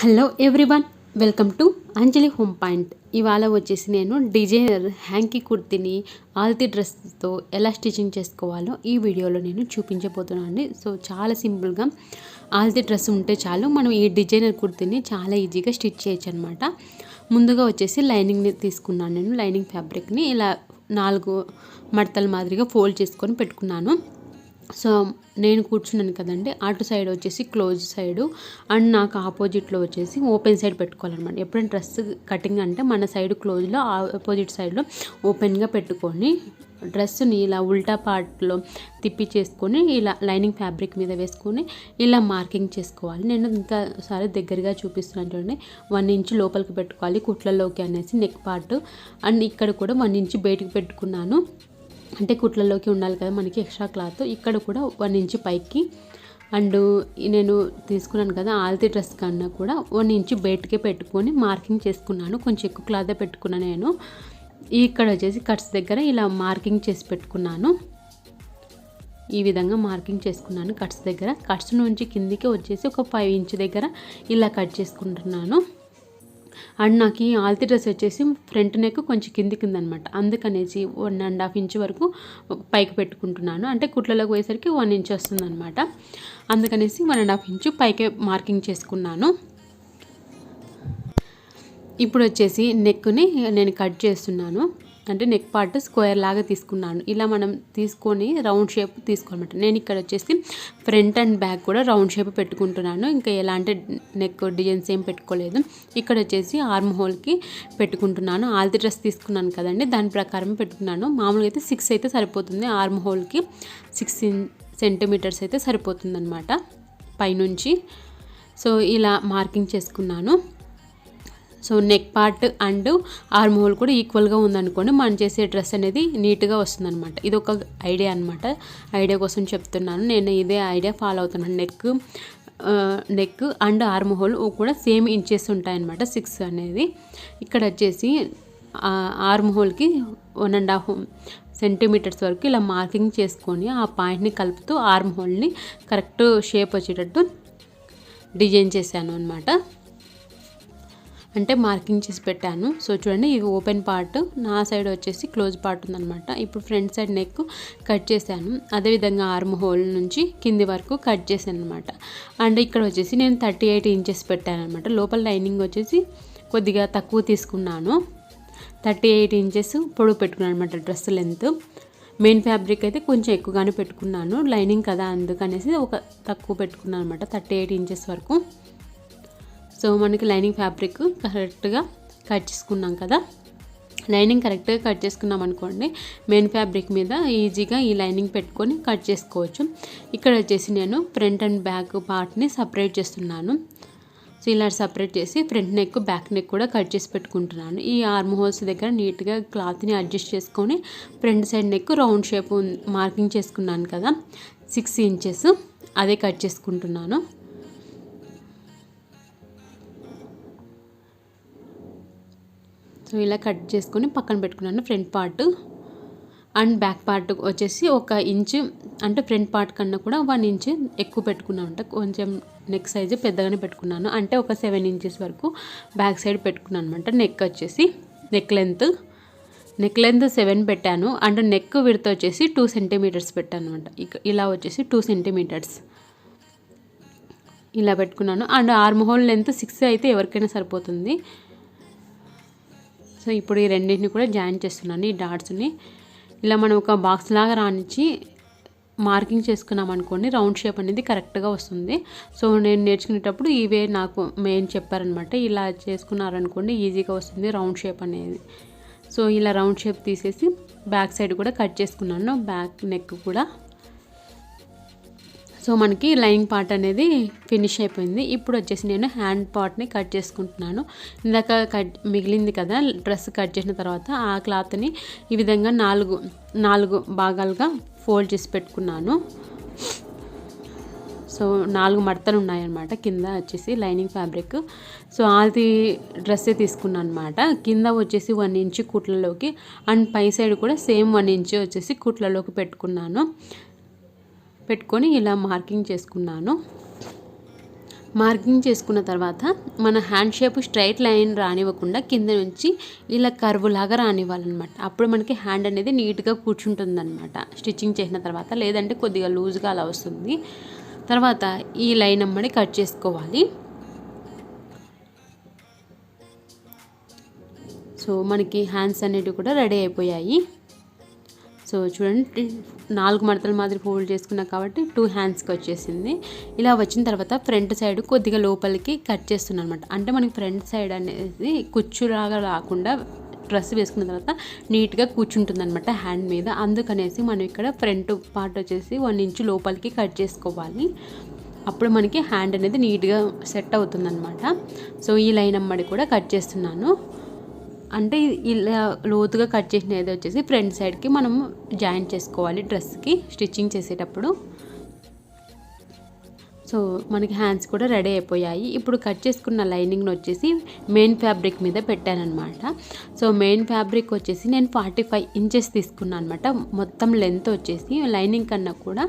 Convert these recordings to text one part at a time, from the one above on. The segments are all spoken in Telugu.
Hello everyone, welcome to Anjali home point. ఇవాళ వచ్చేసి నేను డిజైనర్ హ్యాంకీ కుర్తిని ఆల్తీ డ్రెస్తో ఎలా స్టిచ్చింగ్ చేసుకోవాలో ఈ వీడియోలో నేను చూపించబోతున్నాను అండి. సో చాలా సింపుల్గా ఆల్తీ డ్రెస్ ఉంటే చాలు మనం ఈ డిజైనర్ కుర్తిని చాలా ఈజీగా స్టిచ్ చేయొచ్చు అనమాట. ముందుగా వచ్చేసి లైనింగ్ని తీసుకున్నాను. నేను లైనింగ్ ఫ్యాబ్రిక్ని ఇలా 4 మడతల మాదిరిగా ఫోల్డ్ చేసుకొని పెట్టుకున్నాను. సో నేను కూర్చున్నాను కదండి, అటు సైడ్ వచ్చేసి క్లోజ్ సైడు అండ్ నాకు ఆపోజిట్లో వచ్చేసి ఓపెన్ సైడ్ పెట్టుకోవాలన్నమాట. ఎప్పుడైనా డ్రెస్ కటింగ్ అంటే మన సైడ్ క్లోజ్లో, ఆపోజిట్ సైడ్లో ఓపెన్గా పెట్టుకొని డ్రెస్ని ఇలా ఉల్టా పార్ట్లో తిప్పి చేసుకొని ఇలా లైనింగ్ ఫ్యాబ్రిక్ మీద వేసుకొని ఇలా మార్కింగ్ చేసుకోవాలి. నేను ఇంకాసారి దగ్గరగా చూపిస్తున్నాను చూడండి. 1 ఇంచ్ లోపలికి పెట్టుకోవాలి కుట్లలోకి అనేసి నెక్ పార్ట్. అండ్ ఇక్కడ కూడా 1 ఇంచ్ బయటికి పెట్టుకున్నాను, అంటే కుట్లలోకి ఉండాలి కదా మనకి ఎక్స్ట్రా క్లాత్. ఇక్కడ కూడా 1 ఇంచ్ పైకి. అండ్ నేను తీసుకున్నాను కదా ఆల్తీ డ్రెస్ కన్నా కూడా 1 ఇంచ్ బయటకే పెట్టుకొని మార్కింగ్ చేసుకున్నాను. కొంచెం ఎక్కువ క్లాతే పెట్టుకున్నాను నేను. ఇక్కడ వచ్చేసి కట్స్ దగ్గర ఇలా మార్కింగ్ చేసి పెట్టుకున్నాను. ఈ విధంగా మార్కింగ్ చేసుకున్నాను కట్స్ దగ్గర. కట్స్ నుంచి కిందికి వచ్చేసి ఒక 5 ఇంచ్ దగ్గర ఇలా కట్ చేసుకుంటున్నాను. అండ్ నాకు ఈ ఆల్తీ డ్రెస్ వచ్చేసి ఫ్రంట్ నెక్ కొంచెం కిందికి ఉందనమాట. అందుకనేసి 1.5 ఇంచ్ వరకు పైకి పెట్టుకుంటున్నాను. అంటే కుట్లలోకి పోయేసరికి 1 ఇంచ్ వస్తుందన్నమాట. అందుకనేసి 1.5 ఇంచ్ పైకి మార్కింగ్ చేసుకున్నాను. ఇప్పుడు వచ్చేసి నెక్ని నేను కట్ చేస్తున్నాను. అంటే నెక్ పార్ట్ స్క్వేర్ లాగా తీసుకున్నాను. ఇలా మనం తీసుకొని రౌండ్ షేప్ తీసుకోవాలన్నమాట. నేను ఇక్కడ వచ్చేసి ఫ్రంట్ అండ్ బ్యాక్ కూడా రౌండ్ షేప్ పెట్టుకుంటున్నాను. ఇంకా ఎలాంటి నెక్ డిజైన్స్ ఏం పెట్టుకోలేదు. ఇక్కడ వచ్చేసి ఆర్మ్ హోల్కి పెట్టుకుంటున్నాను. ఆల్తీ డ్రెస్ తీసుకున్నాను కదండి, దాని ప్రకారం పెట్టుకున్నాను. మామూలుగా అయితే 6 అయితే సరిపోతుంది. ఆర్మ్ హోల్కి 6 సెంటీమీటర్స్ అయితే సరిపోతుంది అనమాట పైనుంచి. సో ఇలా మార్కింగ్ చేసుకున్నాను. So neck part and arm whole కూడా ఈక్వల్గా ఉందనుకోండి, మనం చేసే డ్రెస్ అనేది నీట్గా వస్తుందన్నమాట. ఇది ఒక ఐడియా అనమాట. ఐడియా కోసం చెప్తున్నాను. నేను ఇదే ఐడియా ఫాలో అవుతున్నాను. నెక్ అండ్ ఆర్మ్ హోల్ కూడా సేమ్ ఇంచెస్ ఉంటాయన్నమాట, 6 అనేది. ఇక్కడ వచ్చేసి ఆర్మ్ హోల్కి 1.5 సెంటీమీటర్స్ వరకు ఇలా మార్కింగ్ చేసుకొని ఆ పాయింట్ని కలుపుతూ ఆర్మ్ హోల్ని కరెక్ట్ షేప్ వచ్చేటట్టు డిజైన్ చేశాను అనమాట. అంటే మార్కింగ్ చేసి పెట్టాను. సో చూడండి, ఇది ఓపెన్ పార్ట్, నా సైడ్ వచ్చేసి క్లోజ్ పార్ట్ ఉందన్నమాట. ఇప్పుడు ఫ్రంట్ సైడ్ నెక్ కట్ చేశాను. అదేవిధంగా ఆర్మ్ హోల్ నుంచి కింది వరకు కట్ చేశాను అనమాట. అండ్ ఇక్కడ వచ్చేసి నేను 38 ఇంచెస్ పెట్టాను అనమాట. లోపల లైనింగ్ వచ్చేసి కొద్దిగా తక్కువ తీసుకున్నాను. 38 ఇంచెస్ పొడవు పెట్టుకున్నాను అనమాట డ్రెస్ లెంత్. మెయిన్ ఫ్యాబ్రిక్ అయితే కొంచెం ఎక్కువగానే పెట్టుకున్నాను, లైనింగ్ కదా అందుకనేసి ఒక తక్కువ పెట్టుకున్నాను అనమాట, 38 ఇంచెస్ వరకు. సో మనకి లైనింగ్ ఫ్యాబ్రిక్ కరెక్ట్గా కట్ చేసుకున్నాం కదా. లైనింగ్ కరెక్ట్గా కట్ చేసుకున్నాం అనుకోండి, మెయిన్ ఫ్యాబ్రిక్ మీద ఈజీగా ఈ లైనింగ్ పెట్టుకొని కట్ చేసుకోవచ్చు. ఇక్కడ వచ్చేసి నేను ఫ్రంట్ అండ్ బ్యాక్ పార్ట్ని సపరేట్ చేస్తున్నాను. సో ఇలా సపరేట్ చేసి ఫ్రంట్ నెక్ బ్యాక్ నెక్ కూడా కట్ చేసి పెట్టుకుంటున్నాను. ఈ ఆర్మ్ హోల్స్ దగ్గర నీట్గా క్లాత్ని అడ్జస్ట్ చేసుకొని front side neck round shape marking చేసుకున్నాను కదా 6 ఇంచెస్, అదే కట్ చేసుకుంటున్నాను. సో ఇలా కట్ చేసుకొని పక్కన పెట్టుకున్నాను front part. And back part వచ్చేసి 1 ఇంచ్, అంటే ఫ్రంట్ పార్ట్ కన్నా కూడా 1 ఇంచ్ ఎక్కువ పెట్టుకున్నాను. అంటే కొంచెం నెక్ సైజు పెద్దగానే పెట్టుకున్నాను. అంటే ఒక 7 ఇంచెస్ వరకు బ్యాక్ సైడ్ పెట్టుకున్నాను అనమాట. నెక్ వచ్చేసి నెక్ లెంత్ 7 పెట్టాను. అండ్ నెక్ విడ్త్ వచ్చేసి 2 సెంటీమీటర్స్ పెట్టాను అనమాట. ఇలా వచ్చేసి 2 సెంటీమీటర్స్ ఇలా పెట్టుకున్నాను. అండ్ ఆర్మ్ హోల్ లెంత్ 6 అయితే ఎవరికైనా సరిపోతుంది. సో ఇప్పుడు ఈ రెండింటిని కూడా జాయిన్ చేస్తున్నాను. ఈ డాట్స్ని ఇలా మనం ఒక బాక్స్ లాగా రానిచ్చి మార్కింగ్ చేసుకున్నాం అనుకోండి, రౌండ్ షేప్ అనేది కరెక్ట్గా వస్తుంది. సో నేను నేర్చుకునేటప్పుడు ఇవే నాకు మెయిన్ చెప్పారనమాట. ఇలా చేసుకున్నారనుకోండి ఈజీగా వస్తుంది రౌండ్ షేప్ అనేది. సో ఇలా రౌండ్ షేప్ తీసేసి బ్యాక్ సైడ్ కూడా కట్ చేసుకున్నాను, బ్యాక్ నెక్ కూడా. సో మనకి లైనింగ్ పార్ట్ అనేది ఫినిష్ అయిపోయింది. ఇప్పుడు వచ్చేసి నేను హ్యాండ్ పార్ట్ని కట్ చేసుకుంటున్నాను. ఇందాక మిగిలింది కదా డ్రెస్ కట్ చేసిన తర్వాత, ఆ క్లాత్ని ఈ విధంగా 4 భాగాలుగా ఫోల్డ్ చేసి పెట్టుకున్నాను. సో 4 మడతలు ఉన్నాయన్నమాట కింద వచ్చేసి లైనింగ్ ఫ్యాబ్రిక్. సో ఆల్తీ డ్రెస్సే తీసుకున్నాను అనమాట. కింద వచ్చేసి 1 ఇంచ్ కుట్లలోకి అండ్ పై సైడ్ కూడా సేమ్ 1 ఇంచ్ వచ్చేసి కుట్లలోకి పెట్టుకున్నాను. పెట్టుకొని ఇలా మార్కింగ్ చేసుకున్నాను. మార్కింగ్ చేసుకున్న తర్వాత మన హ్యాండ్ షేప్ స్ట్రైట్ లైన్ రానివ్వకుండా కింద నుంచి ఇలా కర్వ్ లాగా రానివ్వాలన్నమాట. అప్పుడు మనకి హ్యాండ్ అనేది నీట్గా కూర్చుంటుంది అనమాట స్టిచ్చింగ్ చేసిన తర్వాత. లేదంటే కొద్దిగా లూజ్గా అలా వస్తుంది. తర్వాత ఈ లైన్ అమ్మడి కట్ చేసుకోవాలి. సో మనకి హ్యాండ్స్ అనేటివి కూడా రెడీ అయిపోయాయి. సో చూడండి 4 మడతల మాదిరి ఫోల్డ్ చేసుకున్నా కాబట్టి 2 హ్యాండ్స్కి వచ్చేసింది. ఇలా వచ్చిన తర్వాత ఫ్రంట్ సైడ్ కొద్దిగా లోపలికి కట్ చేస్తున్నాను అనమాట. అంటే మనకి ఫ్రంట్ సైడ్ అనేది కుచ్చులాగా రాకుండా డ్రెస్ వేసుకున్న తర్వాత నీట్గా కూర్చుంటుంది అనమాట హ్యాండ్ మీద. అందుకనేసి మనం ఇక్కడ ఫ్రంట్ పార్ట్ వచ్చేసి 1 ఇంచ్ లోపలికి కట్ చేసుకోవాలి. అప్పుడు మనకి హ్యాండ్ అనేది నీట్గా సెట్ అవుతుంది అనమాట. సో ఈ లైన్ అమ్మడి కూడా కట్ చేస్తున్నాను. అంటే ఇలా లోతుగా కట్ చేసిన ఏదో వచ్చేసి ఫ్రంట్ సైడ్కి మనం జాయిన్ చేసుకోవాలి డ్రెస్కి స్టిచ్చింగ్ చేసేటప్పుడు. సో మనకి హ్యాండ్స్ కూడా రెడీ అయిపోయాయి. ఇప్పుడు కట్ చేసుకున్న లైనింగ్ని వచ్చేసి మెయిన్ ఫ్యాబ్రిక్ మీద పెట్టానమాట. సో మెయిన్ ఫ్యాబ్రిక్ వచ్చేసి నేను 45 ఇంచెస్ తీసుకున్నాను అనమాట. మొత్తం లెంత్ వచ్చేసి లైనింగ్ కన్నా కూడా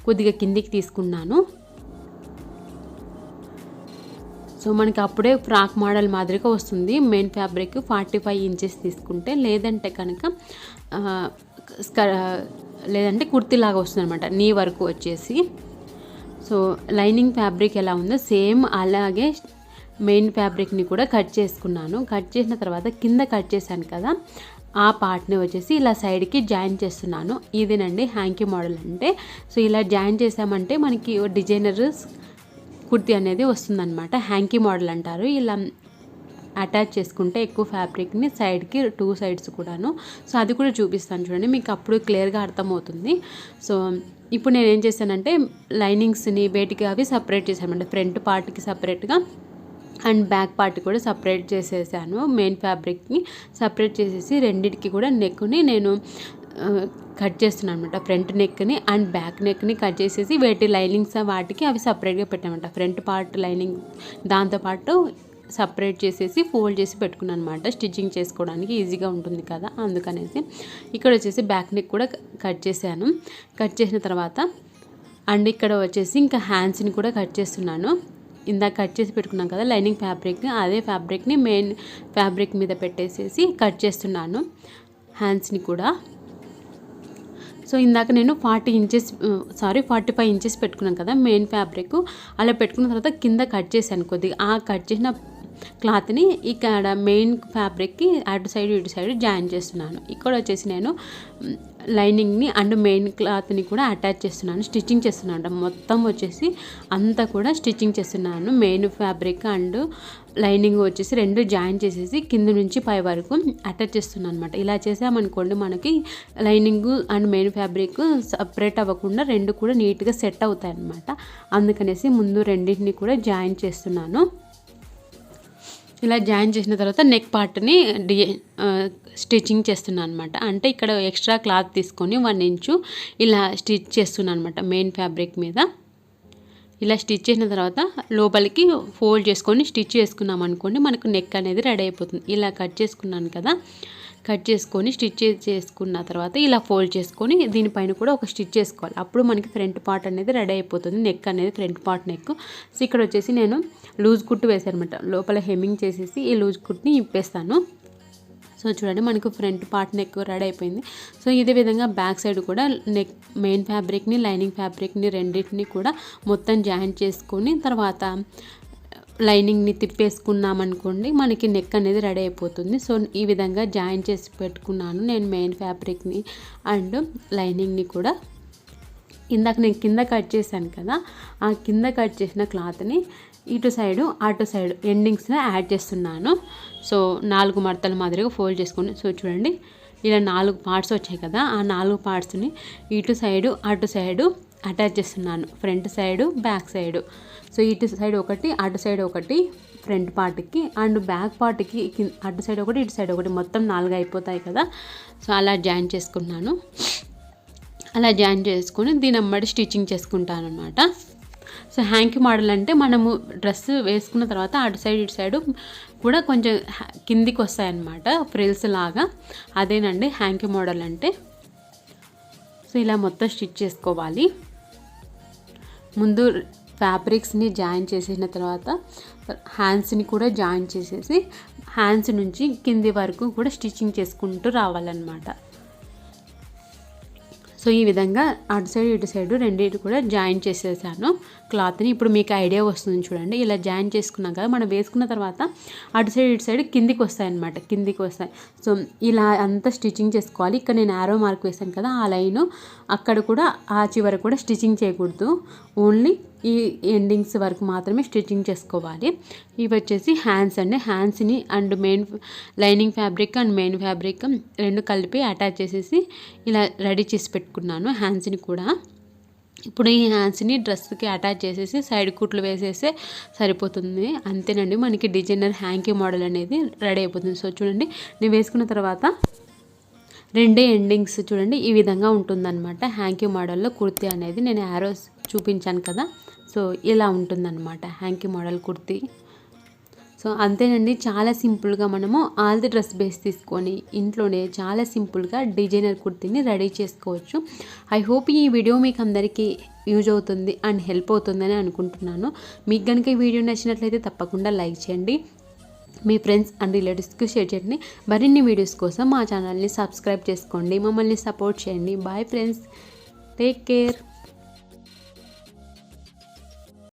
కొద్దిగా కిందికి తీసుకున్నాను. సో మనకి అప్పుడే ఫ్రాక్ మోడల్ మాదిరిగా వస్తుంది మెయిన్ ఫ్యాబ్రిక్ 45 ఇంచెస్ తీసుకుంటే. లేదంటే కనుక లేదంటే కుర్తీలాగా వస్తుంది అనమాట నీ వరకు వచ్చేసి. సో లైనింగ్ ఫ్యాబ్రిక్ ఎలా ఉందో సేమ్ అలాగే మెయిన్ ఫ్యాబ్రిక్ని కూడా కట్ చేసుకున్నాను. కట్ చేసిన తర్వాత కింద కట్ చేశాను కదా ఆ పార్ట్ని వచ్చేసి ఇలా సైడ్కి జాయిన్ చేస్తున్నాను. ఇదేనండి హ్యాంకీ మోడల్ అంటే. సో ఇలా జాయిన్ చేసామంటే మనకి డిజైనర్ కుర్తీ అనేది వస్తుందన్నమాట. హ్యాంకీ మోడల్ అంటారు. ఇలా అటాచ్ చేసుకుంటే ఎక్కువ ఫ్యాబ్రిక్ని సైడ్కి 2 సైడ్స్ కూడాను. సో అది కూడా చూపిస్తాను చూడండి, మీకు అప్పుడు క్లియర్గా అర్థమవుతుంది. సో ఇప్పుడు నేను ఏం చేశానంటే లైనింగ్స్ని వేటికి అవి సపరేట్ చేశానంటే ఫ్రంట్ పార్ట్కి సపరేట్గా అండ్ బ్యాక్ పార్ట్ కూడా సపరేట్ చేసేసాను. మెయిన్ ఫ్యాబ్రిక్ని సపరేట్ చేసేసి రెండింటికి కూడా నెక్ని నేను కట్ చేస్తున్నాను అనమాట. ఫ్రంట్ నెక్ని అండ్ బ్యాక్ నెక్ని కట్ చేసేసి వేటి లైనింగ్స్ వాటికి అవి సపరేట్గా పెట్టామంట. ఫ్రంట్ పార్ట్ లైనింగ్ దాంతోపాటు సపరేట్ చేసేసి ఫోల్డ్ చేసి పెట్టుకున్నాను అనమాట. స్టిచ్చింగ్ చేసుకోవడానికి ఈజీగా ఉంటుంది కదా అందుకనేసి. ఇక్కడ వచ్చేసి బ్యాక్ నెక్ కూడా కట్ చేశాను. కట్ చేసిన తర్వాత అండ్ ఇక్కడ వచ్చేసి ఇంకా హ్యాండ్స్ని కూడా కట్ చేస్తున్నాను. ఇందాక కట్ చేసి పెట్టుకున్నాం కదా లైనింగ్ ఫ్యాబ్రిక్, అదే ఫ్యాబ్రిక్ని మెయిన్ ఫ్యాబ్రిక్ మీద పెట్టేసేసి కట్ చేస్తున్నాను హ్యాండ్స్ని కూడా. సో ఇందాక నేను 45 ఇంచెస్ పెట్టుకున్నాను కదా మెయిన్ ఫ్యాబ్రిక్. అలా పెట్టుకున్న తర్వాత కింద కట్ చేశాను కొద్దిగా. ఆ కట్ చేసిన క్లాత్ని ఇక్కడ మెయిన్ ఫ్యాబ్రిక్కి అటు సైడ్ ఇటు సైడ్ జాయిన్ చేస్తున్నాను. ఇక్కడ వచ్చేసి నేను లైనింగ్ని అండ్ మెయిన్ క్లాత్ని కూడా అటాచ్ చేస్తున్నాను, స్టిచ్చింగ్ చేస్తున్నాను. మొత్తం వచ్చేసి అంతా కూడా స్టిచ్చింగ్ చేస్తున్నాను. మెయిన్ ఫ్యాబ్రిక్ అండ్ లైనింగ్ వచ్చేసి 2 జాయిన్ చేసేసి కింద నుంచి పై వరకు అటాచ్ చేస్తున్నాను అనమాట. ఇలా చేసామనుకోండి మనకి lining and main fabric separate అవ్వకుండా 2 కూడా నీట్గా సెట్ అవుతాయి అన్నమాట. అందుకనేసి ముందు రెండింటిని కూడా జాయిన్ చేస్తున్నాను. ఇలా జాయిన్ చేసిన తర్వాత నెక్ పార్ట్ని స్టిచ్చింగ్ చేస్తున్నాను అనమాట. అంటే ఇక్కడ ఎక్స్ట్రా క్లాత్ తీసుకొని 1 ఇంచు ఇలా స్టిచ్ చేస్తున్నాను అనమాట మెయిన్ ఫ్యాబ్రిక్ మీద. ఇలా స్టిచ్ చేసిన తర్వాత లోపలికి ఫోల్డ్ చేసుకొని స్టిచ్ చేసుకున్నాం అనుకోండి మనకు నెక్ అనేది రెడీ అయిపోతుంది. ఇలా కట్ చేసుకున్నాను కదా, కట్ చేసుకొని స్టిచ్ చేసుకున్న తర్వాత ఇలా ఫోల్డ్ చేసుకొని దీనిపైన కూడా ఒక స్టిచ్ చేసుకోవాలి. అప్పుడు మనకి ఫ్రంట్ పార్ట్ అనేది రెడీ అయిపోతుంది, నెక్ అనేది ఫ్రంట్ పార్ట్ నెక్. సో ఇక్కడ వచ్చేసి నేను లూజ్ కుట్టు వేసాను అనమాట. లోపల హెమ్మింగ్ చేసేసి ఈ లూజ్ కుట్టుని ఇప్పేస్తాను. సో చూడండి మనకు ఫ్రంట్ పార్ట్ నెక్ రెడీ అయిపోయింది. సో ఇదే విధంగా బ్యాక్ సైడ్ కూడా నెక్ మెయిన్ ఫ్యాబ్రిక్ని లైనింగ్ ఫ్యాబ్రిక్ని రెండింటిని కూడా మొత్తం జాయిన్ చేసుకొని తర్వాత లైనింగ్ని తిప్పేసుకున్నామనుకోండి మనకి నెక్ అనేది రెడీ అయిపోతుంది. సో ఈ విధంగా జాయిన్ చేసి పెట్టుకున్నాను నేను మెయిన్ ఫ్యాబ్రిక్ని అండ్ లైనింగ్ని కూడా. ఇందాక నేను కింద కట్ చేశాను కదా, ఆ కింద కట్ చేసిన క్లాత్ని ఇటు సైడు అటు సైడు ఎండింగ్స్లో యాడ్ చేస్తున్నాను. సో 4 మడతల మాదిరిగా ఫోల్డ్ చేసుకొని సో చూడండి ఇలా 4 పార్ట్స్ వచ్చాయి కదా, ఆ 4 పార్ట్స్ని ఇటు సైడు అటు సైడు అటాచ్ చేస్తున్నాను. Front side back side. So ఇటు సైడ్ ఒకటి అటు సైడ్ ఒకటి ఫ్రంట్ పార్ట్కి అండ్ బ్యాక్ పార్ట్కి అటు సైడ్ ఒకటి ఇటు సైడ్ ఒకటి మొత్తం 4 అయిపోతాయి కదా. సో అలా జాయిన్ చేసుకున్నాను. అలా జాయిన్ చేసుకొని దీని అమ్మడి స్టిచ్చింగ్ చేసుకుంటాను అనమాట. సో హ్యాంకీ మోడల్ అంటే మనము డ్రెస్ వేసుకున్న తర్వాత అటు సైడ్ ఇటు సైడు కూడా కొంచెం కిందికి వస్తాయన్నమాట ఫ్రిల్స్ లాగా. అదేనండి హ్యాంకీ మోడల్ అంటే. సో ఇలా మొత్తం స్టిచ్ చేసుకోవాలి. ముందు ఫ్యాబ్రిక్స్ని జాయిన్ చేసిన తర్వాత హ్యాండ్స్ని కూడా జాయిన్ చేసేసి హ్యాండ్స్ నుంచి కింది వరకు కూడా స్టిచ్చింగ్ చేసుకుంటూ రావాలన్నమాట. సో ఈ విధంగా అటు సైడ్ ఇటు సైడ్ రెండింటి కూడా జాయిన్ చేసేసాను క్లాత్ని. ఇప్పుడు మీకు ఐడియా వస్తుంది చూడండి. ఇలా జాయిన్ చేసుకున్నాక మనం వేసుకున్న తర్వాత అటు సైడ్ ఇటు సైడ్ కిందికి వస్తాయన్నమాట, కిందికి వస్తాయి. సో ఇలా అంతా స్టిచ్చింగ్ చేసుకోవాలి. ఇక్కడ నేను యారో మార్క్ వేసాను కదా, ఆ లైను అక్కడ కూడా ఆ చివర కూడా స్టిచ్చింగ్ చేయకూడదు, ఓన్లీ ఈ ఎండింగ్స్ వరకు మాత్రమే స్టిచ్చింగ్ చేసుకోవాలి. ఇవి వచ్చేసి హ్యాండ్స్ అండి. హ్యాండ్స్ని and main lining fabric and main fabric రెండు కలిపి అటాచ్ చేసేసి ఇలా రెడీ చేసి పెట్టుకున్నాను హ్యాండ్స్ని కూడా. ఇప్పుడు ఈ హ్యాండ్స్ని డ్రెస్కి అటాచ్ చేసేసి సైడ్ కుట్లు వేసేస్తే సరిపోతుంది. అంతేనండి, మనకి డిజైనర్ హ్యాంకీ మోడల్ అనేది రెడీ అయిపోతుంది. సో చూడండి, నేను వేసుకున్న తర్వాత రెండే ఎండింగ్స్ చూడండి ఈ విధంగా ఉంటుందన్నమాట. హ్యాంకీ మోడల్లో కుర్తీ అనేది నేను యారోస్ చూపించాను కదా, సో ఇలా ఉంటుందన్నమాట హ్యాంకీ మోడల్ కుర్తీ. సో అంతేనండి, చాలా సింపుల్గా మనము ఆల్ ది డ్రెస్ బేస్ తీసుకొని ఇంట్లోనే చాలా సింపుల్గా డిజైనర్ కుర్తీని రెడీ చేసుకోవచ్చు. ఐ హోప్ ఈ వీడియో మీకు అందరికీ యూజ్ అవుతుంది అండ్ హెల్ప్ అవుతుందని అనుకుంటున్నాను. మీకు కనుక ఈ వీడియో నచ్చినట్లయితే తప్పకుండా లైక్ చేయండి, మీ ఫ్రెండ్స్ అండ్ రిలేటివ్స్కి షేర్ చేయండి. మరిన్ని వీడియోస్ కోసం మా ఛానల్ని సబ్స్క్రైబ్ చేసుకోండి, మమ్మల్ని సపోర్ట్ చేయండి. Bye friends, take care.